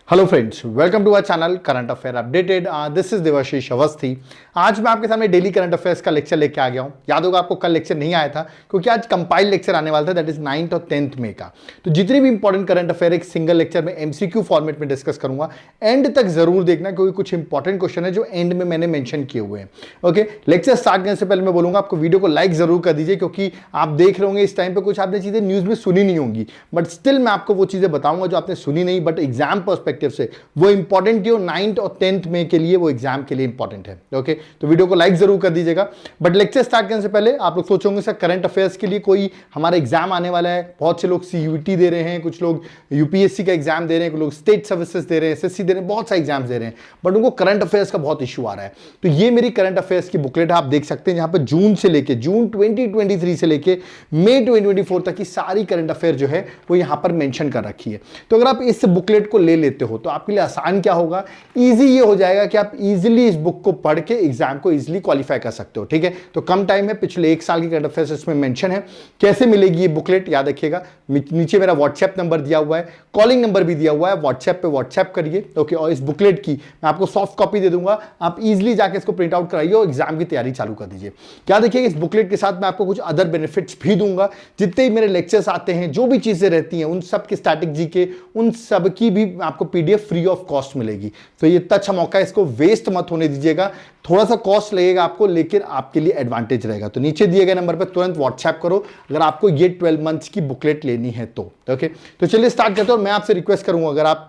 Hello friends, welcome to our channel current affair updated. This is Devashish Awasthi. आज मैं आपके सामने डेली करंट अफेयर्स का लेक्चर लेके आ गया हूं। याद होगा आपको कल लेक्चर नहीं आया था क्योंकि आज कंपाइल लेक्चर आने वाला था, दैट इज 9th और 10th मई का। तो जितनी भी इंपॉर्टेंट करंट अफेयर एक सिंगल लेक्चर में एमसीक्यू फॉर्मेट में डिस्कस करूंगा। एंड तक जरूर देखना क्योंकि कुछ इंपॉर्टेंट क्वेश्चन है जो एंड में मैंने मेंशन किए हुए हैं। ओके, लेक्चर स्टार्ट करने से पहले मैं बोलूंगा आपको वीडियो को लाइक जरूर कर दीजिए क्योंकि आप देख रहे होंगे इस टाइम पे कुछ आपने चीजें न्यूज में सुनी नहीं होंगी, बट स्टिल मैं आपको वो चीजें बताऊंगा जो आपने सुनी नहीं बट एग्जाम पर्सपेक्टिव से वो इंपॉर्टेंट क्यों 9th और 10th में के लिए, वो एग्जाम के लिए इंपॉर्टेंट है। ओके, तो वीडियो को लाइक जरूर कर दीजिएगा। बट लेक्चर स्टार्ट करने से पहले आप लोग सोचोगे सर करंट अफेयर्स के लिए कोई हमारा एग्जाम आने वाला है। बहुत से लोग सीयूईटी दे रहे हैं, कुछ लोग यूपीएससी का एग्जाम दे रहे हैं, कुछ लोग स्टेट सर्विसेज दे रहे हैं, एसएससी दे रहे हैं, बहुत सारे एग्जाम्स दे रहे हैं, बट उनको करंट अफेयर्स का बहुत इशू आ रहा है। तो ये मेरी करंट अफेयर्स की बुकलेट है, आप देख सकते हैं, जहां पर जून 2023 से लेके मई 2024 तक की सारी करंट अफेयर जो है वो यहां पर मेंशन कर रखी है। तो अगर आप इस बुकलेट को ले लेते हो तो आपके लिए आसान क्या होगा, इजी ये हो जाएगा कि आप इजीली इस बुक को पढ़ के एग्जाम को इजीली क्वालिफाई कर सकते हो। ठीक है, तो कम टाइम है, पिछले 1 साल की करंट अफेयर्स इसमें मेंशन है। कैसे मिलेगी ये बुकलेट याद रखिएगा, नीचे मेरा व्हाट्सएप नंबर दिया हुआ है, कॉलिंग नंबर भी दिया हुआ है, व्हाट्सएप पे व्हाट्सएप करिए। ओके, और इस बुकलेट की मैं आपको सॉफ्ट कॉपी दे दूंगा, आप इजीली जाके इसको प्रिंट आउट कराइए और एग्जाम की तैयारी चालू कर दीजिए। क्या देखिए, इस बुकलेट के साथ मैं आपको कुछ अदर बेनिफिट्स भी दूंगा। जितने भी मेरे लेक्चर्स आते हैं, जो भी चीजें रहती हैं, उन सब के स्टैटिक जीके, उन सब की भी आपको पीडीएफ फ्री ऑफ कॉस्ट मिलेगी। तो ये इतना अच्छा मौका है, इसको वेस्ट मत होने दीजिएगा। थोड़ा सा कॉस्ट लगेगा आपको, लेकिन आपके लिए एडवांटेज रहेगा। तो नीचे दिए गए नंबर पर तुरंत व्हाट्सएप करो अगर आपको ये 12 मंथ्स की बुकलेट लेनी है तो। ओके, तो चलिए स्टार्ट करते हैं। और मैं आपसे रिक्वेस्ट करूंगा, अगर आप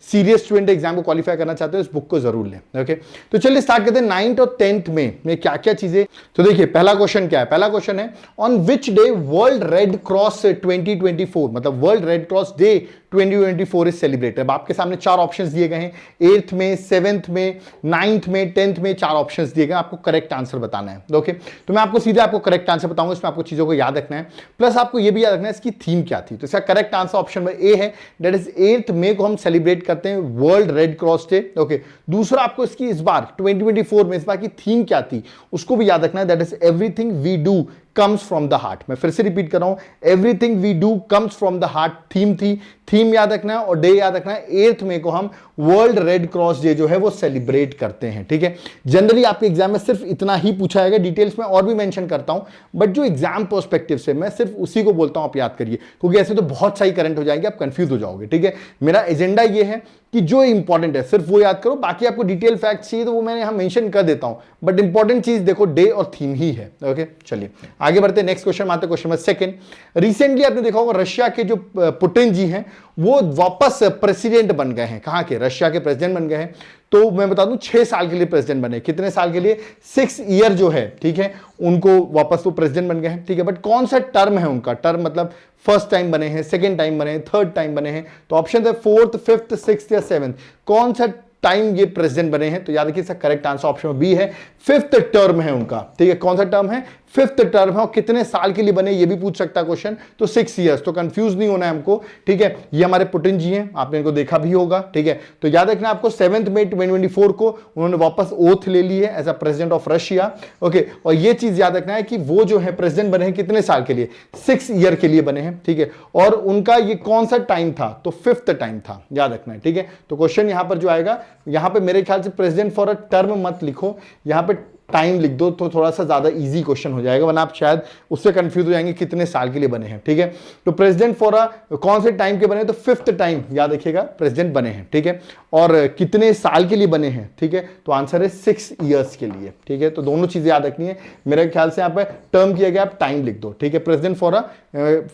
सीरियस स्टूडेंट एग्जाम को क्वालिफाई करना चाहते हो इस बुक को जरूर लें। ओके, तो चलिए स्टार्ट करते हैं 9th और 10th में क्या क्या चीजें। तो देखिए पहला क्वेश्चन क्या है, पहला क्वेश्चन है on which day world red cross 2024, मतलब world red cross day 2024 is celebrated. अब आपके सामने 4 ऑप्शंस दिए गए हैं, 8th में, 7th में, 9th में, 10th में 4 ऑप्शंस दिए गए, आपको करेक्ट आंसर बताना है। ओके, तो मैं आपको सीधे आपको करेक्ट आंसर बताऊंगा, इसमें आपको चीजों को याद रखना है, प्लस आपको यह भी याद रखना है इसकी थीम क्या थी। तो इसका करेक्ट आंसर ऑप्शन में ए है, दैट इज 8th मई को हम सेलिब्रेट करते हैं world red cross day. Okay, दूसरा आपको इसकी इस बार 2024 में इस बार की थीम क्या थी उसको भी याद रखना है, that is everything we do comes from the heart. मैं फिर से रिपीट कर रहा हूं, everything we do comes from the heart theme थी, थीम याद रखना है और डे याद रखना है। 8th मई को हम वर्ल्ड रेड क्रॉस डे जो है वो सेलिब्रेट करते हैं। ठीक है, जनरली आपके एग्जाम में सिर्फ इतना ही पूछा जाएगा, डिटेल्स में और भी मेंशन करता हूं, बट जो एग्जाम पर्सपेक्टिव से मैं सिर्फ उसी को बोलता हूं, आप याद करिए, क्योंकि ऐसे तो बहुत सारी करंट हो जाएंगे, आप कंफ्यूज हो जाओगे। ठीक है, मेरा एजेंडा ये है कि जो इंपॉर्टेंट है सिर्फ वो याद करो, बाकी आपको डिटेल फैक्ट चाहिए तो वो मैंने यहां मेंशन कर देता हूं, बट इंपॉर्टेंट चीज देखो डे और थीम ही है। ओके, चलिए आगे बढ़ते हैं, नेक्स्ट क्वेश्चन आते हैं, क्वेश्चन नंबर 2। रिसेंटली आपने देखा होगा रशिया के जो पुतिन जी हैं वो वापस प्रेसिडेंट बन गए हैं। कहां के? रशिया के प्रेसिडेंट बन गए हैं। तो मैं बता दूं 6 साल के लिए प्रेसिडेंट बने। कितने साल के लिए? 6 ईयर जो है, ठीक है, उनको वापस वो प्रेसिडेंट बन गए हैं। ठीक है, बट कौन सा टर्म है उनका? टर्म मतलब फर्स्ट टाइम बने हैं, सेकेंड टाइम बने हैं, थर्ड टाइम बने हैं। तो ऑप्शन है 4th, 5th, 6th या 7th, कौन सा टाइम ये प्रेसिडेंट बने हैं? तो याद रखिए इसका करेक्ट आंसर ऑप्शन बी है, 5th टर्म है उनका। ठीक है, कौन सा टर्म है? 5th टर्म है। और कितने साल के लिए बने ये भी पूछ सकता है क्वेश्चन, तो 6 ईयर्स। तो कंफ्यूज नहीं होना है हमको। ठीक है, ये हमारे पुतिन जी हैं, आपने इनको देखा भी होगा। ठीक है, तो याद रखना आपको 7th मई 2024 को उन्होंने वापस ओथ ले ली है as a president of Russia. Okay, और ये चीज याद रखना है कि वो जो है प्रेसिडेंट बने हैं कितने साल के लिए? 6 ईयर के लिए बने हैं। ठीक है, और उनका ये कौन सा टाइम था? तो 5th टाइम था, याद रखना है। ठीक है, तो क्वेश्चन यहां पर जो आएगा, यहां पे मेरे ख्याल से प्रेसिडेंट फॉर अ टर्म मत लिखो, यहां पे टाइम लिख दो तो थोड़ा सा ज्यादा इजी क्वेश्चन हो जाएगा, वरना आप शायद उससे कंफ्यूज हो जाएंगे कितने साल के लिए बने हैं। ठीक है, तो प्रेसिडेंट फॉर कौन से टाइम के बने? तो 5th टाइम याद रखिएगा प्रेसिडेंट बने हैं। ठीक है, और कितने साल के लिए बने हैं? ठीक है, तो आंसर है 6 ईयर्स के लिए। ठीक है, तो दोनों चीजें याद रखनी है। मेरे ख्याल से यहाँ पे टर्म किया गया, आप टाइम लिख दो। ठीक है, प्रेसिडेंट फॉर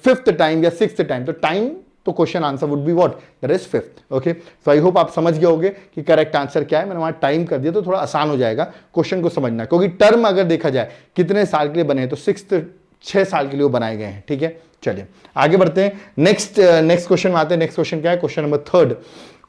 5th टाइम या 6th टाइम, तो टाइम, तो question answer would be what? That is 5th। Okay, so I hope आप समझ गए होंगे कि करेक्ट आंसर क्या है। मैंने वहां टाइम कर दिया तो थोड़ा आसान हो जाएगा क्वेश्चन को समझना, क्योंकि टर्म अगर देखा जाए कितने साल के लिए बने हैं तो 6 साल के लिए वो बनाए गए हैं। ठीक है, चलिए आगे बढ़ते हैं, नेक्स्ट क्वेश्चन में आते हैं। नेक्स्ट क्वेश्चन क्या है? Question number 3,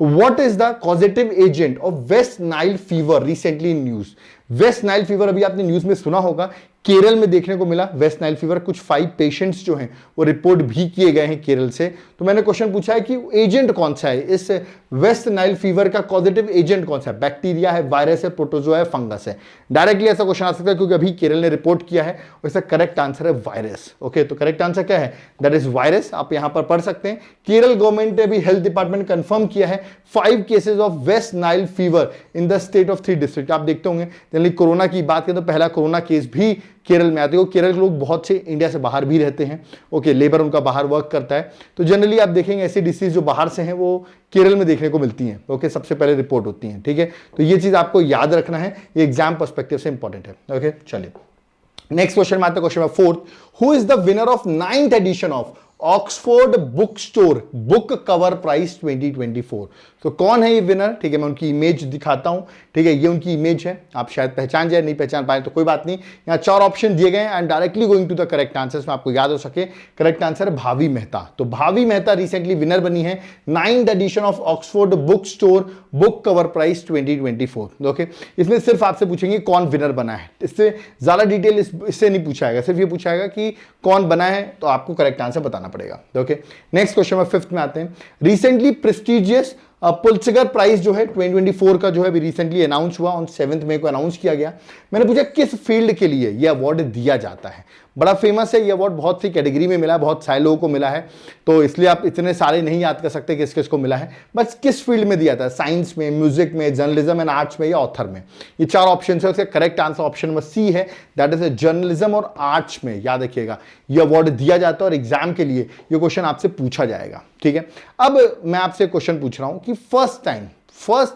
what is the causative agent of West Nile fever recently in news? West Nile fever अभी आपने न्यूज में सुना होगा, केरल में देखने को मिला वेस्ट नाइल फीवर। कुछ 5 पेशेंट्स जो हैं वो रिपोर्ट भी किए गए हैं केरल से। तो मैंने क्वेश्चन पूछा है कि एजेंट कौन सा है इस वेस्ट नाइल फीवर का? पॉजिटिव एजेंट कौन सा है? बैक्टीरिया है, वायरस है, प्रोटोजोआ है, फंगस है? डायरेक्टली ऐसा क्वेश्चन आ सकता है क्योंकि अभी केरल ने रिपोर्ट किया है। इसका करेक्ट आंसर है वायरस। ओके, तो करेक्ट आंसर क्या है? That is virus. आप यहां पर पढ़ सकते हैं, केरल गवर्नमेंट ने भी हेल्थ डिपार्टमेंट कंफर्म किया है 5 cases of West Nile fever in the state of 3 district. आप देखते होंगे जनरली कोरोना की बात करें तो पहला कोरोना केस भी केरल में आते हैं। केरल के लोग बहुत से इंडिया से बाहर भी रहते हैं, ओके, लेबर उनका बाहर वर्क करता है, तो जनरली आप देखेंगे ऐसी डिसीज जो बाहर से हैं वो केरल में देखने को मिलती हैं, ओके, सबसे पहले रिपोर्ट होती हैं, ठीक है। तो ये चीज आपको याद रखना है, ये एग्जाम पर्सपेक्टिव से इंपॉर्टेंट है, ओके। चलिए नेक्स्ट क्वेश्चन में आते हैं, question number 4, who is the winner of 9th edition of Oxford book store book cover prize 2024। तो कौन है ये विनर, ठीक है, मैं उनकी इमेज दिखाता हूं, ठीक है, ये उनकी इमेज है, आप शायद पहचान जाए, नहीं पहचान पाए तो कोई बात नहीं। यहाँ 4 ऑप्शन दिए गए हैं and directly going to the correct answers में आपको याद हो सके। करेक्ट आंसर है भावी मेहता। तो भावी मेहता रिसेंटली विनर बनी है 9th edition of Oxford book store book cover prize 2024, okay. इसमें सिर्फ आपसे पूछेंगे कौन विनर बना है, इससे ज्यादा डिटेल इससे नहीं पूछाएगा, सिर्फ ये पूछाएगा कि कौन बना है, तो आपको करेक्ट आंसर बताना पड़ेगा, ओके। नेक्स्ट क्वेश्चन में 5th में आते हैं, रिसेंटली प्रेस्टिजियस पुल्त्जर प्राइज जो है 2024 का जो है अभी रिसेंटली अनाउंस हुआ, ऑन 7 मई को अनाउंस किया गया। मैंने पूछा किस फील्ड के लिए ये अवार्ड दिया जाता है। बड़ा फेमस है ये अवार्ड, बहुत सी कैटेगरी में मिला है, बहुत सारे लोगों को मिला है, तो इसलिए आप इतने सारे नहीं याद कर सकते किस किस को मिला है, बस किस फील्ड में दिया था, साइंस में, म्यूजिक में, जर्नलिज्म एंड आर्ट्स में या ऑथर में। ये 4 ऑप्शन है, उसका correct answer option number C है, दैट इज जर्नलिज्म और आर्ट्स में। याद रखिएगा ये अवार्ड दिया जाता है और एग्जाम के लिए ये क्वेश्चन आपसे पूछा जाएगा, ठीक है। अब मैं आपसे क्वेश्चन पूछ रहा हूं कि फर्स्ट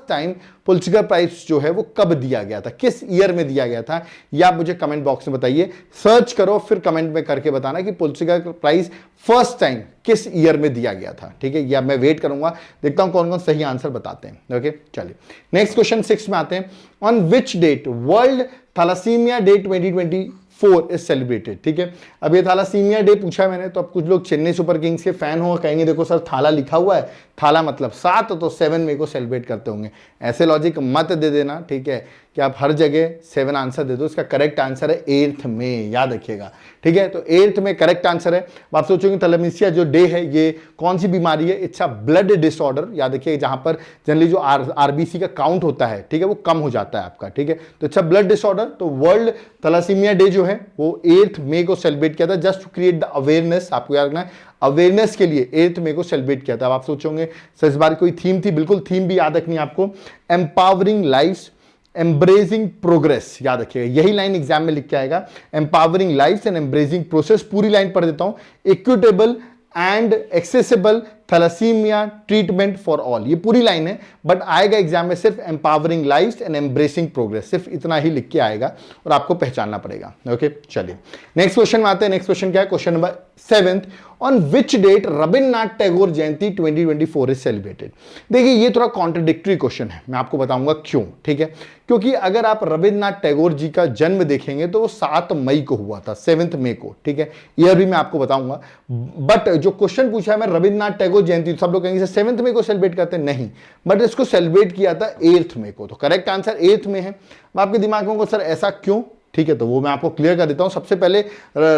टाइम पुल्त्जर प्राइज जो है वो कब दिया गया था, किस ईयर में दिया गया था, ये आप मुझे कमेंट बॉक्स में बताइए। सर्च करो फिर कमेंट में करके बताना कि पुल्त्जर प्राइज फर्स्ट टाइम किस ईयर में दिया गया था, ठीक है। या मैं वेट करूंगा, देखता हूं कौन कौन सही आंसर बताते हैं, ओके। चलिए नेक्स्ट क्वेश्चन 6 में आते हैं, on which date world thalassemia day 2024 is celebrated, ठीक है। अब ये थैलासीमिया डे पूछा है मैंने, तो अब कुछ लोग चेन्नई सुपर किंग्स के फैन हो, कहेंगे देखो सर थाला लिखा हुआ है, थाला मतलब 7, तो 7 मई को सेलिब्रेट करते होंगे। ऐसे लॉजिक मत दे देना, ठीक है, कि आप हर जगह 7 आंसर दे दो। इसका करेक्ट आंसर है 8th मई, याद रखिएगा, ठीक है। तो 8th में करेक्ट आंसर है। आप सोचोगे थैलेमीसिया जो डे है ये कौन सी बीमारी है, इट्स अ ब्लड डिसऑर्डर, याद रखिए, जहां पर जनरली जो आरबीसी का काउंट होता है, ठीक है, वो कम हो जाता है आपका, ठीक है। तो इट्स अ ब्लड डिसऑर्डर। तो वर्ल्ड थैलासीमिया डे जो है वो 8th मई को सेलिब्रेट किया था, just to create the awareness. आपको याद रखना है, अवेयरनेस के लिए 8th मई को सेलिब्रेट किया था। अब आप सोचोगे सर इस बार कोई थीम थी, बिल्कुल थीम भी याद रखनी है आपको, एम्पावरिंग लाइफ्स एम्ब्रेसिंग प्रोग्रेस, याद रखिएगा, यही लाइन एग्जाम में लिख के आएगा, empowering lives and embracing process. पूरी लाइन पढ़ देता हूं, equitable and accessible thalassemia treatment for all, ये पूरी लाइन है, बट आएगा एग्जाम में सिर्फ empowering lives and embracing progress, सिर्फ इतना ही लिख के आएगा और आपको पहचानना पड़ेगा, ओके। चलिए नेक्स्ट क्वेश्चन में आते हैं। नेक्स्ट क्वेश्चन क्या है, question number 7, on which date Rabindranath Tagore Jayanti 2024 is celebrated. देखिए ये थोड़ा कॉन्ट्रडिक्टरी क्वेश्चन है, मैं आपको बताऊंगा क्यों, ठीक है। क्योंकि अगर आप रविन्द्रनाथ टैगोर जी का जन्म देखेंगे तो वो 7 मई को हुआ था, 7th मई को, ठीक है, ईयर भी मैं आपको बताऊंगा। बट जो क्वेश्चन पूछा है मैं रविन्द्रनाथ टैगोर जयंती, सब लोग कहेंगे 7th मई को सेलिब्रेट करते नहीं, बट इसको सेलिब्रेट किया था 8th मई को, तो करेक्ट आंसर 8th में है। मैं आपके दिमाग में होगा सर ऐसा क्यों, ठीक है, तो वो मैं आपको क्लियर कर देता हूं। सबसे पहले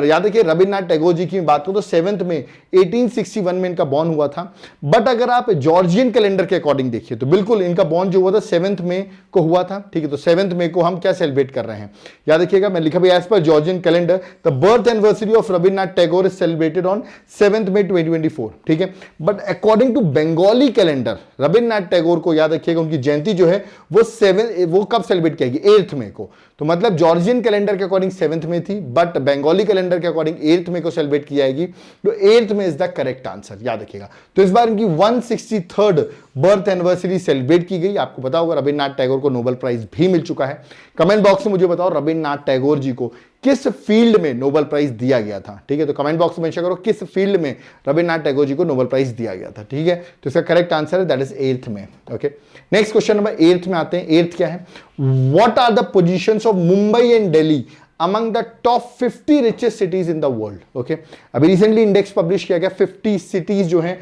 याद रखिए रविन्द्रनाथ टैगोर जी की बात करूं तो 7th में 1861 में इनका बॉर्न हुआ था, बट अगर आप जॉर्जियन कैलेंडर के अकॉर्डिंग देखिए तो बिल्कुल इनका बॉर्न जो हुआ था 7th मई को हुआ था, ठीक है। तो 7th मई को हम क्या सेलिब्रेट कर रहे हैं, याद रखिएगा, मैं लिखा भी एज पर Georgian calendar the birth anniversary of Rabindranath Tagore is celebrated on 7th May 2024, ठीक है। But according to Bengali calendar Rabindranath Tagore को याद रखिएगा उनकी जयंती जो है वो कब सेलिब्रेट किएगी, 8th मई को। तो मतलब जॉर्जियन कैलेंडर के अकॉर्डिंग 7th में थी, बट बंगाली कैलेंडर के अकॉर्डिंग 8th में को सेलिब्रेट की जाएगी, तो 8th में इज द करेक्ट आंसर, याद रखिएगा। तो इस बार इनकी 163rd बर्थ एनिवर्सरी सेलिब्रेट की गई। आपको पता होगा रविन्द्रनाथ टैगोर को नोबेल प्राइज भी मिल चुका है। कमेंट बॉक्स में मुझे बताओ रविन्द्रनाथ टैगोर जी को किस फील्ड में नोबेल प्राइज दिया गया था, ठीक है। तो कमेंट बॉक्स में मेंशन करो किस फील्ड में रविन्द्रनाथ टैगोर जी को नोबेल प्राइज दिया गया था, ठीक है। तो इसका करेक्ट आंसर है दैट इज 8th में, ओके। नेक्स्ट क्वेश्चन नंबर 8 में आते हैं। 8th क्या है, what are the positions of Mumbai and Delhi among the top 50 richest cities in the world, okay? अभी रिसेंटली इंडेक्स पब्लिश किया गया 50 सिटीज जो हैं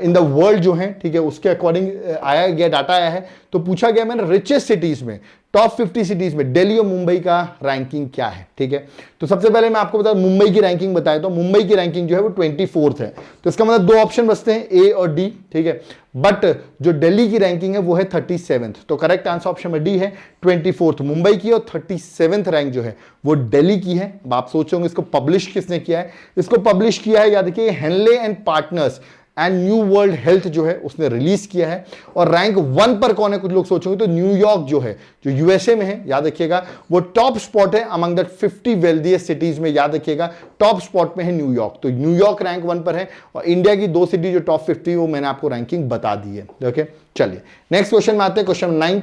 इन द वर्ल्ड जो हैं, ठीक है, उसके अकॉर्डिंग आया गया डाटा आया है। तो पूछा गया मैंने रिचेस्ट सिटीज में, टॉप 50 सिटीज में दिल्ली और मुंबई का रैंकिंग क्या है, ठीक है। तो सबसे पहले मैं आपको बता मुंबई की रैंकिंग बताया, तो मुंबई की रैंकिंग जो है वो 24th है। तो इसका मतलब 2 ऑप्शन बचते हैं, ए और डी, ठीक है। बट जो दिल्ली की रैंकिंग है वो है 37th, तो करेक्ट आंसर ऑप्शन में डी है, 24th मुंबई की और 37th रैंक जो है वो दिल्ली की है। अब आप सोचोगे इसको पब्लिश किसने किया है, इसको पब्लिश किया है याद रखिए Henley and partners and new world health जो है उसने रिलीज किया है। और रैंक 1 पर कौन है, कुछ लोग सोचेंगे तो न्यूयॉर्क जो है, जो यूएसए में है, याद रखिएगा वो टॉप स्पॉट है अमंग द 50 वेल्दीएस्ट सिटीज में, याद रखिएगा टॉप स्पॉट में है न्यूयॉर्क। तो न्यूयॉर्क रैंक 1 पर है और इंडिया की 2 सिटी जो टॉप 50 वो मैंने आपको रैंकिंग बता दी है। ओके, चलिए नेक्स्ट क्वेश्चन में आते हैं, question 9th।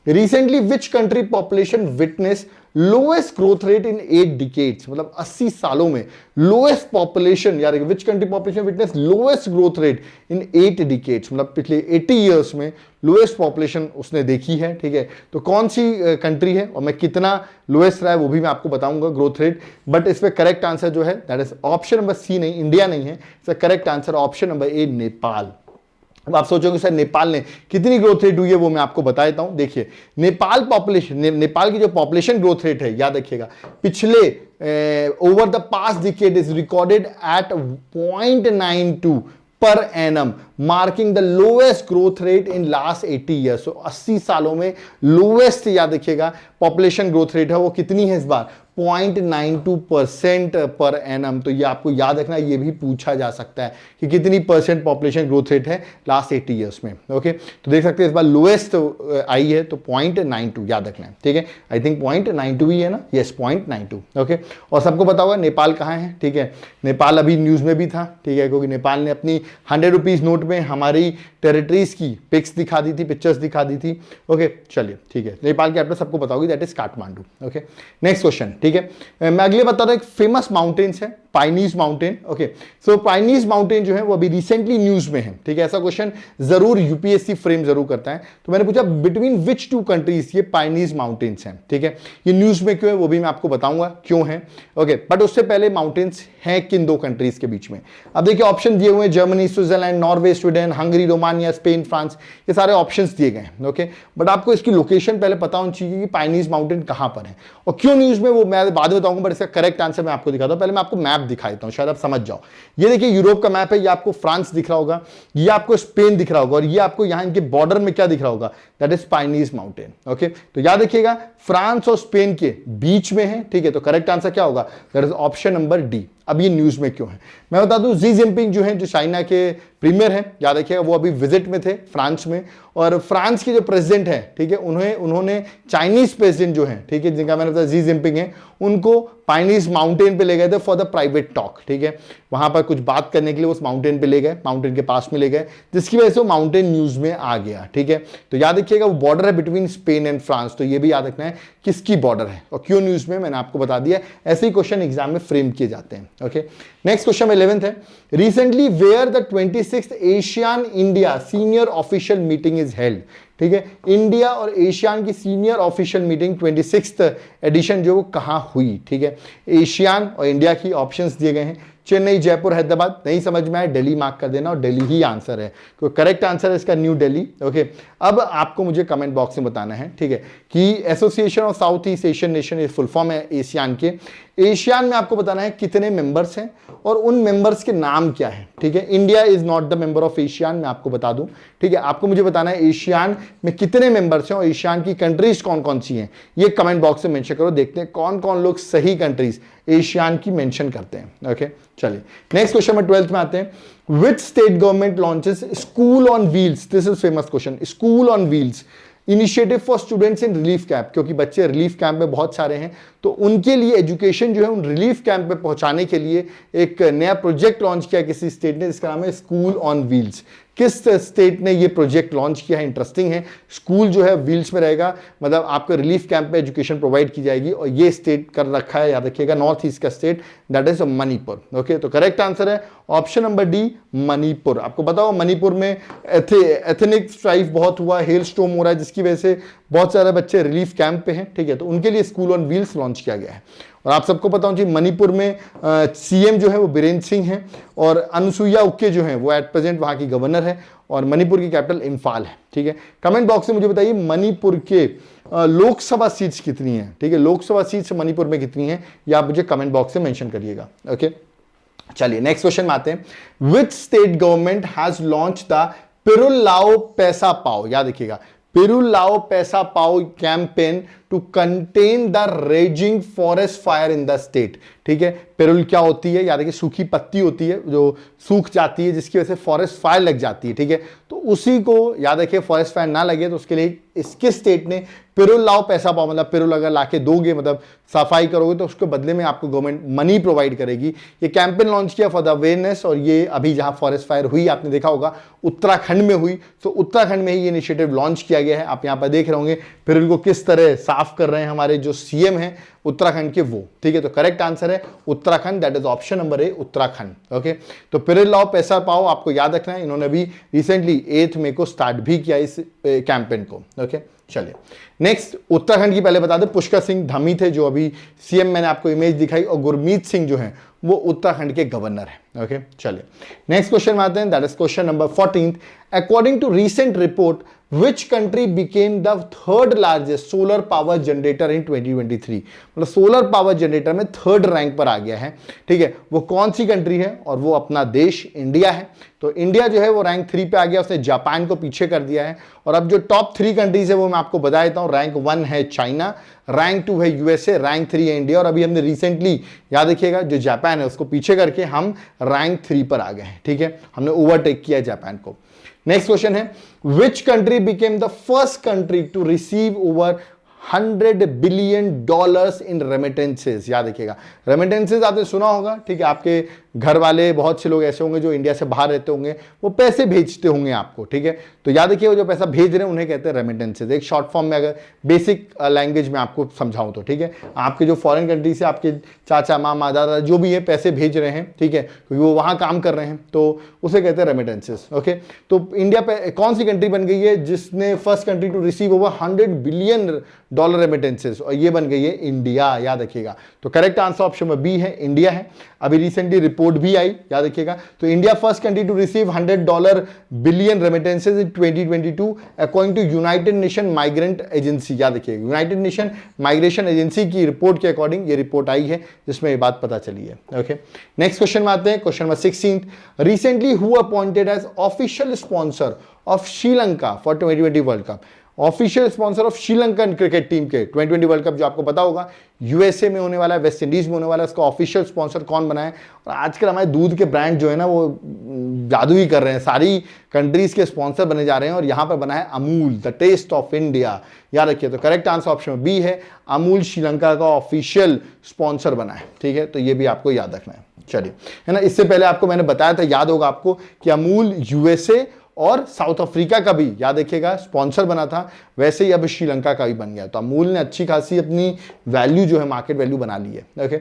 Recently which country population witness lowest growth rate in 8 decades, मतलब 80 सालों में लोएस्ट पॉपुलेशन, यार which country population witness lowest growth rate in 8 decades, मतलब पिछले 80 ईयर्स में लोएस्ट पॉपुलेशन उसने देखी है। ठीक है, तो कौन सी कंट्री है और मैं कितना लोएस्ट रहा है वो भी मैं आपको बताऊंगा ग्रोथ रेट। बट इस पे करेक्ट आंसर जो है that is option number C, नहीं इंडिया नहीं है, इसका correct answer option number A Nepal. अब आप सोचोगे सर नेपाल ने कितनी ग्रोथ रेट हुई है, वो मैं आपको बता देता हूं। देखिए नेपाल पॉपुलेशन, नेपाल की जो पॉपुलेशन ग्रोथ रेट है, याद रखिएगा पिछले over the past decade is recorded at 0.92 per annum, marking the lowest growth rate in last 80 years. तो 80 सालों में लोएस्ट, याद रखिएगा पॉपुलेशन ग्रोथ रेट है वो कितनी है इस बार, 0.92% पर एनम। तो ये आपको याद रखना, ये भी पूछा जा सकता है कि कितनी परसेंट पॉपुलेशन ग्रोथ रेट है लास्ट 80 ईयर्स में। ओके, तो देख सकते हैं इस बार लोएस्ट आई है तो 0.92 याद रखना है। ठीक है, आई थिंक 0.92 ही है ना, यस 0.92। ओके, और सबको पता होगा नेपाल कहाँ है। ठीक है, नेपाल अभी न्यूज में भी था। ठीक है, क्योंकि नेपाल ने अपनी 100 रुपीज नोट में हमारी टेरिटरीज की पिक्स दिखा दी थी, पिक्चर्स दिखा दी थी। ओके, चलिए ठीक है, नेपाल की कैपिटल सबको पता होगी, that is Kathmandu. Okay, next question. ठीक है, मैं अगले बता रहा हूं, एक फेमस माउंटेन्स है पाइनीज माउंटेन। ओके, सो पाइनीज माउंटेन जो है वो अभी रिसेंटली न्यूज में है। ठीक है, ऐसा क्वेश्चन जरूर यूपीएससी फ्रेम जरूर करता है। तो मैंने पूछा बिटवीन विच 2 कंट्रीज ये पाइनीज माउंटेन्स हैं। ठीक है, ये न्यूज में क्यों है वो भी मैं आपको बताऊंगा क्यों है। ओके, बट उससे पहले माउंटेन्स हैं किन 2 कंट्रीज के बीच में। अब देखिए ऑप्शन दिए हुए हैं, Germany, Switzerland, Norway, Sweden, Hungary, Romania, Spain, France, ये सारे ऑप्शंस दिए गए हैं। ओके, बट आपको इसकी लोकेशन पहले पता होनी चाहिए कि पाइनीज माउंटेन कहां पर है और क्यों न्यूज में, वो मैं बाद में बताऊंगा। बट इसका करेक्ट आंसर मैं आपको दिखाता हूं, पहले मैं आपको मैप दिखा देता हूं, शायद आप समझ जाओ। ये देखिए यूरोप का मैप है, ये आपको फ्रांस दिख रहा होगा, ये आपको स्पेन दिख रहा होगा और ये आपको यहां इनके बॉर्डर में क्या दिख रहा होगा, दैट इज पाइनीज माउंटेन। ओके, तो याद रखिएगा फ्रांस और स्पेन के बीच में है। ठीक है, तो करेक्ट आंसर क्या होगा, that is option number D. अब ये न्यूज में क्यों है मैं बता दूं, जी जिनपिंग जो है, जो चाइना के प्रीमियर हैं, याद रखिएगा वो अभी विजिट में थे फ्रांस में, और फ्रांस के जो प्रेसिडेंट हैं, ठीक है, उन्होंने चाइनीज प्रेसिडेंट जो है, ठीक है, जिनका मैंने बताया जी जिनपिंग है, उनको पाइनीज माउंटेन पे ले गए थे फॉर द प्राइवेट टॉक। ठीक है, वहां पर कुछ बात करने के लिए उस माउंटेन पे ले गए, माउंटेन के पास में ले गए, जिसकी वजह से वो माउंटेन न्यूज में आ गया। ठीक है, तो याद रखिएगा वो बॉर्डर है बिटवीन स्पेन एंड फ्रांस, तो ये भी याद रखना है किसकी बॉर्डर है और क्यों न्यूज में, मैंने आपको बता दिया। ऐसे ही क्वेश्चन एग्जाम में फ्रेम किए जाते हैं। ओके, नेक्स्ट क्वेश्चन 11th है, recently where the 26th ASEAN India senior official meeting is held. ठीक है, इंडिया और एशियान की senior official meeting 26th addition जो वो कहां हुई। ठीक है, एशियान और इंडिया की ऑप्शंस दिए गए हैं, चेन्नई, जयपुर, हैदराबाद। नहीं समझ में आए दिल्ली मार्क कर देना और दिल्ली ही आंसर है, तो करेक्ट आंसर है इसका न्यू दिल्ली। ओके, अब आपको मुझे कमेंट बॉक्स में बताना है, ठीक है, कि association of south east Asian nation, ये फुल फॉर्म है एशियान के। एशियान में आपको बताना है कितने मेंबर्स हैं और उन मेंबर्स के नाम क्या है। ठीक है, India is not the member of ASEAN, मैं आपको बता दूं। ठीक है, आपको मुझे बताना है एशियान में कितने मेंबर्स हैं और एशियान की कंट्रीज कौन कौन सी हैं, ये कमेंट बॉक्स में मेंशन करो, देखते हैं कौन कौन लोग सही कंट्रीज एशियान की मेंशन करते हैं। ओके, चलिए नेक्स्ट क्वेश्चन में 12th में आते हैं, which state government launches school on wheels, this is famous question, school on wheels initiative for students in relief camp, क्योंकि बच्चे रिलीफ कैंप में बहुत सारे हैं, तो उनके लिए एजुकेशन जो है उन रिलीफ कैंप पे पहुंचाने के लिए एक नया प्रोजेक्ट लॉन्च किया किसी स्टेट ने, जिसका नाम है स्कूल ऑन व्हील्स। किस स्टेट ने ये प्रोजेक्ट लॉन्च किया है, इंटरेस्टिंग है, स्कूल जो है व्हील्स में रहेगा, मतलब आपको रिलीफ कैंप में एजुकेशन प्रोवाइड की जाएगी, और ये स्टेट कर रखा है, याद रखिएगा नॉर्थ ईस्ट का state, that is Manipur. Okay, तो करेक्ट आंसर है ऑप्शन नंबर डी, मणिपुर। आपको बताओ मणिपुर में एथनिक स्ट्राइक बहुत हुआ, हेल स्टॉर्म हो रहा है, जिसकी वजह से बहुत सारे बच्चे रिलीफ कैंप पे हैं। ठीक है, तो उनके लिए स्कूल ऑन व्हील्स लॉन्च किया गया है। और आप सबको पता होना चाहिए मणिपुर में सीएम जो है वो बीरेन्द्र सिंह हैं और अनुसुईया उइके जो हैं वो एट प्रेजेंट वहां की गवर्नर है, और मणिपुर की कैपिटल इम्फाल है। ठीक है, कमेंट बॉक्स में मुझे बताइए मणिपुर के लोकसभा सीट्स कितनी है। ठीक है, लोकसभा सीट्स मणिपुर में कितनी है, ये आप मुझे कमेंट बॉक्स में मेंशन करिएगा। ओके, चलिए नेक्स्ट क्वेश्चन में आते हैं, which state government has launch the Pirulao Paisa Pao, याद रखिएगा Pirulao Paisa Pao campaign to contain the raising forest fire in the state. ठीक है। पेरुल क्या होती है, याद रखिए सूखी पत्ती होती है जो सूख जाती है जिसकी वजह से फॉरेस्ट फायर लग जाती है, ठीक है। तो उसी को याद रखिए, फॉरेस्ट फायर ना लगे तो उसके लिए इसके स्टेट ने पेरुल लाओ पैसा पाओ, मतलब पेरुल अगर लाके दोगे, मतलब सफाई करोगे तो उसके बदले में आपको गवर्नमेंट मनी प्रोवाइड करेगी। ये कैंपेन लॉन्च किया फॉर द अवेयरनेस, और ये अभी जहां फॉरेस्ट फायर हुई आपने देखा होगा उत्तराखंड में हुई, तो उत्तराखंड में ही ये इनिशिएटिव लॉन्च किया गया है। आप यहां पर देख रहे होंगे पेरुल को किस तरह साफ कर रहे हैं हमारे जो सीएम हैं उत्तराखंड के, वो, ठीक है। तो करेक्ट आंसर है Uttarakhand, that is option number A, Uttarakhand. Okay, तो पेरुल लाओ पैसा पाओ आपको याद रखना है। इन्होंने भी रिसेंटली 8 मई को स्टार्ट भी किया इस कैंपेन को। ओके, चलिए नेक्स्ट उत्तराखंड की पहले बता दें, पुष्कर सिंह धामी थे जो अभी सीएम, मैंने आपको इमेज दिखाई, और गुरमीत सिंह जो हैं वो उत्तराखंड के गवर्नर है। ओके, चलिए नेक्स्ट क्वेश्चन में आते हैं, that is question number 14। According to recent report which country became the third largest solar power generator in 2023, मतलब सोलर पावर जनरेटर में थर्ड रैंक पर आ गया है, ठीक है। वो कौन सी कंट्री है, और वो अपना देश इंडिया है। तो इंडिया जो है वो रैंक 3 पे आ गया, उसने जापान को पीछे कर दिया है। और अब जो टॉप 3 कंट्रीज है वो मैं आपको बता देता हूं। रैंक 1 है चाइना, रैंक 2 है यूएसए, रैंक 3 है इंडिया, और अभी हमने रिसेंटली याद रखिएगा जो जापान है उसको पीछे करके हम रैंक 3 पर आ गए हैं, ठीक है। हमने ओवरटेक किया जापान को। नेक्स्ट क्वेश्चन है, which country became the first country to receive over $100 billion in remittances. याद रखिएगा, रेमिटेंसेज आपने सुना होगा, ठीक है। आपके घर वाले बहुत से लोग ऐसे होंगे जो इंडिया से बाहर रहते होंगे, वो पैसे भेजते होंगे आपको, ठीक है। तो याद रखिए वो जो पैसा भेज रहे हैं उन्हें कहते हैं रेमिटेंसेज। एक शॉर्ट फॉर्म में अगर बेसिक लैंग्वेज में आपको समझाऊं तो, ठीक है। आपके जो फॉरेन कंट्री से आपके चाचा मामा दादा जो भी है पैसे भेज रहे हैं, ठीक है, क्योंकि वो वहां काम कर रहे हैं, तो उसे कहते हैं रेमिटेंसेज। ओके, तो इंडिया पे कौन सी कंट्री बन गई है जिसने first country to receive over $100 billion remittances, और ये बन गई है इंडिया। याद रखिएगा, तो करेक्ट आंसर ऑप्शन में बी है, इंडिया है। अभी रिसेंटली रिपोर्ट भी आई, याद रखिएगा। तो India first country to receive $100 billion remittances in 2022 according to united nation migrant agency. याद रखिएगा, यूनाइटेड नेशन माइग्रेशन एजेंसी की रिपोर्ट के अकॉर्डिंग ये रिपोर्ट आई है जिसमें ये बात पता चली है। ओके, नेक्स्ट क्वेश्चन में आते हैं, question number 16। Recently who appointed as official sponsor of Sri Lanka for 2020 world cup. Official sponsor of Sri Lankan cricket team के 2020 वर्ल्ड कप जो आपको पता होगा यूएसए में होने वाला है, वेस्ट इंडीज में होने वाला है, उसका ऑफिशियल स्पॉन्सर कौन बना है। और आजकल हमारे दूध के ब्रांड जो है ना वो जादू ही कर रहे हैं, सारी कंट्रीज के स्पॉन्सर बने जा रहे हैं, और यहां पर बना है Amul, the taste of India. याद रखिए, तो करेक्ट आंसर ऑप्शन बी है, अमूल श्रीलंका का ऑफिशियल स्पॉन्सर बना है, ठीक है। तो ये भी आपको याद रखना है, चलिए, है ना। इससे पहले आपको मैंने बताया था, याद होगा आपको, कि अमूल यूएसए और साउथ अफ्रीका का भी याद रखिएगा स्पॉन्सर बना था, वैसे ही अब श्रीलंका का भी बन गया। तो अमूल ने अच्छी खासी अपनी वैल्यू जो है, मार्केट वैल्यू बना ली है। ओके,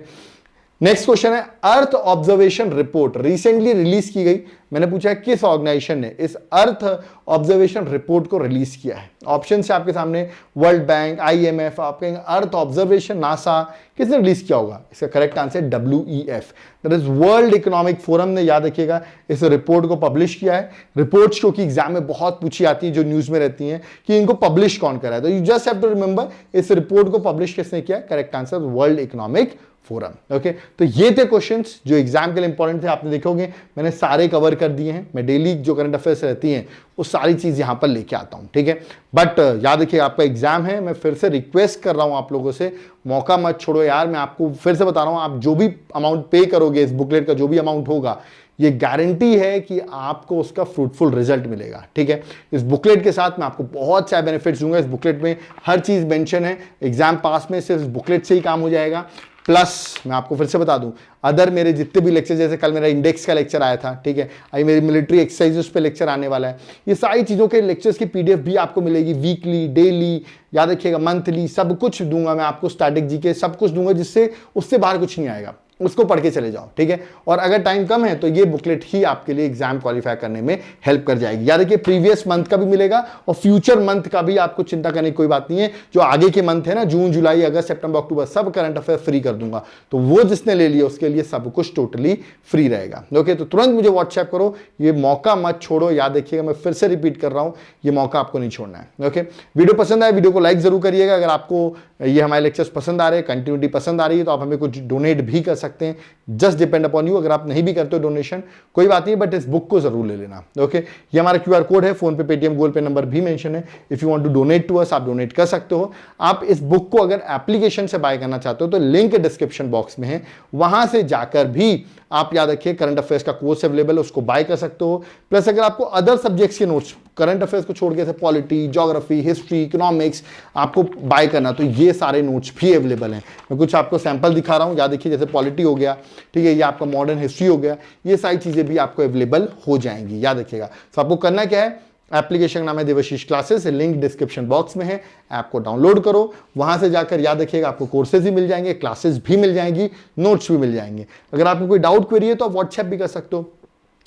नेक्स्ट क्वेश्चन है, earth observation report recently release की गई। मैंने पूछा है किस ऑर्गेनाइजेशन ने इस अर्थ ऑब्जर्वेशन रिपोर्ट को रिलीज किया है। ऑप्शन से आपके सामने वर्ल्ड बैंक, आईएमएफ, आपके अर्थ ऑब्जर्वेशन, नासा, किसने रिलीज किया होगा। इसका correct answer WEF, that is world economic forum ने, याद रखिएगा, इस रिपोर्ट को पब्लिश किया है। रिपोर्ट्स क्योंकि एग्जाम में बहुत पूछी आती है, जो न्यूज में रहती हैं, कि इनको पब्लिश कौन करा है, तो you just have to remember इस रिपोर्ट को पब्लिश किसने किया। Correct answer world economic forum. Okay, तो ये थे क्वेश्चंस जो एग्जाम के लिए इंपॉर्टेंट थे। आपने देखोगे मैंने सारे कवर कर दिए हैं। मैं डेली जो करंट अफेयर्स रहती हैं वो सारी चीज यहां पर लेके आता हूं, ठीक है। बट याद रखिए आपका एग्जाम है, मैं फिर से रिक्वेस्ट कर रहा हूं आप लोगों से, मौका मत छोड़ो यार। मैं आपको फिर से बता रहा हूं, आप जो भी अमाउंट पे करोगे इस बुकलेट का, जो भी अमाउंट होगा, ये गारंटी है कि आपको उसका फ्रूटफुल रिजल्ट मिलेगा, ठीक है। इस बुकलेट के साथ मैं आपको बहुत सारे बेनिफिट्स दूंगा। इस बुकलेट में हर चीज मेंशन है, एग्जाम पास में सिर्फ इस बुकलेट से ही काम हो जाएगा। प्लस मैं आपको फिर से बता दूं, अदर मेरे जितने भी लेक्चर, जैसे कल मेरा इंडेक्स का लेक्चर आया था, ठीक है, अभी मेरी मिलिट्री एक्सरसाइजेस पे लेक्चर आने वाला है, ये सारी चीज़ों के लेक्चर्स की PDF भी आपको मिलेगी, वीकली, डेली, याद रखिएगा मंथली, सब कुछ दूंगा मैं आपको, स्टैटिक जीके सब कुछ दूंगा, जिससे उससे बाहर कुछ नहीं आएगा, उसको पढ़ के चले जाओ, ठीक है। और अगर टाइम कम है तो ये बुकलेट ही आपके लिए एग्जाम क्वालिफाई करने में हेल्प कर जाएगी। याद रखिए प्रीवियस मंथ का भी मिलेगा और फ्यूचर मंथ का भी, आपको चिंता करने की कोई बात नहीं है। जो आगे के मंथ है ना, जून, जुलाई, अगस्त, सितंबर, अक्टूबर, सब करंट अफेयर फ्री कर दूंगा। तो वो जिसने ले लिया उसके लिए सब कुछ टोटली फ्री रहेगा। ओके, तो तुरंत मुझे व्हाट्सएप करो, ये मौका मत छोड़ो। याद रखिएगा, मैं फिर से रिपीट कर रहा हूं, ये मौका आपको नहीं छोड़ना है। ओके, वीडियो पसंद आए वीडियो को लाइक जरूर करिएगा। अगर आपको ये हमारे लेक्चर्स पसंद आ रहे हैं, कंटिन्यूटी पसंद आ रही है, तो आप हमें कुछ डोनेट भी कर सकते हैं, जस्ट डिपेंड अपॉन यू। अगर आप नहीं भी करते हो डोनेशन कोई बात नहीं, बट इस बुक को जरूर ले लेना। ओके, ये हमारा QR कोड है, PhonePe, Paytm, Google Pay number भी मेंशन है। If you want to donate to us, आप डोनेट कर सकते हो। आप इस बुक को अगर एप्लीकेशन से बाय करना चाहते हो तो लिंक डिस्क्रिप्शन बॉक्स में है, वहां से जाकर भी आप याद रखिए करंट अफेयर्स का कोर्स अवेलेबल है, उसको बाय कर सकते हो। प्लस अगर आपको अदर सब्जेक्ट्स के नोट्स करंट अफेयर्स को छोड़ के जैसे पॉलिटी, ज्योग्राफी, हिस्ट्री, इकोनॉमिक्स आपको बाय करना, तो ये सारे नोट्स भी अवेलेबल हैं। मैं कुछ आपको सैंपल दिखा रहा हूँ, याद देखिए जैसे पॉलिटी हो गया, ठीक है, ये आपका मॉडर्न हिस्ट्री हो गया, ये सारी चीजें भी आपको अवेलेबल हो जाएंगी, याद रखिएगा। तो आपको करना क्या है, एप्लीकेशन का नाम है Devashish classes, link description box में है, ऐप को डाउनलोड करो, वहां से जाकर याद रखिएगा आपको कोर्सेज भी मिल जाएंगे, क्लासेस भी मिल जाएंगी, नोट्स भी मिल जाएंगे। अगर आपको कोई डाउट क्वेरी है तो आप व्हाट्सएप भी कर सकते हो।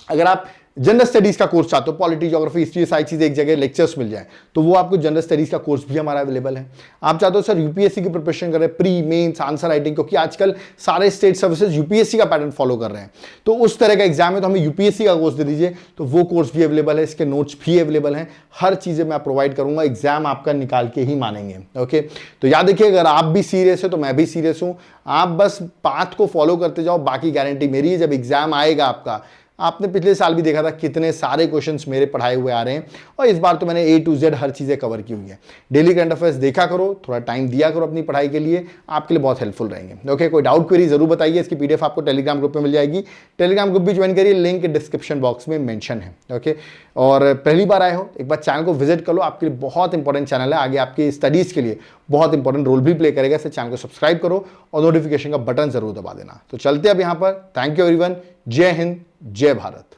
अगर आप जनरल स्टडीज का कोर्स चाहते हो, पॉलिटी, ज्योग्राफी, हिस्ट्री, सारी चीजें एक जगह लेक्चर्स मिल जाए, तो वो आपको जनरल स्टडीज का कोर्स भी हमारा अवेलेबल है। आप चाहते हो सर यूपीएससी की प्रिपरेशन करें, प्री मेंस आंसर राइटिंग, क्योंकि आजकल सारे स्टेट सर्विसेज यूपीएससी का पैटर्न फॉलो कर रहे हैं, तो उस तरह का एग्जाम है तो हमें यूपीएससी का कोर्स दे दीजिए, तो वो कोर्स भी अवेलेबल है, इसके नोट्स भी अवेलेबल हैं, हर चीजें मैं प्रोवाइड करूंगा, एग्जाम आपका निकाल के ही मानेंगे। ओके, तो याद रखिए अगर आप भी सीरियस है तो मैं भी सीरियस हूं, आप बस पाथ को फॉलो करते जाओ, बाकी गारंटी मेरी है। जब एग्जाम आएगा आपका, आपने पिछले साल भी देखा था कितने सारे क्वेश्चंस मेरे पढ़ाए हुए आ रहे हैं, और इस बार तो मैंने A to Z हर चीज़ें कवर की हुई है। डेली करंट अफेयर्स देखा करो, थोड़ा टाइम दिया करो अपनी पढ़ाई के लिए, आपके लिए बहुत हेल्पफुल रहेंगे। ओके, कोई डाउट क्वेरी जरूर बताइए, इसकी PDF आपको टेलीग्राम ग्रुप में मिल जाएगी, टेलीग्राम ग्रुप भी ज्वाइन करिए, लिंक डिस्क्रिप्शन बॉक्स में मेंशन है। ओके, और पहली बार आए हो एक बार चैनल को विजिट कर लो, आपके लिए बहुत इंपॉर्टेंट चैनल है, आगे आपकी स्टडीज़ के लिए बहुत इंपॉर्टेंट रोल भी प्ले करेगा। इसे चैनल को सब्सक्राइब करो और नोटिफिकेशन का बटन जरूर दबा देना। तो चलते अब यहाँ पर, थैंक यू एवरीवन, जय हिंद, जय भारत।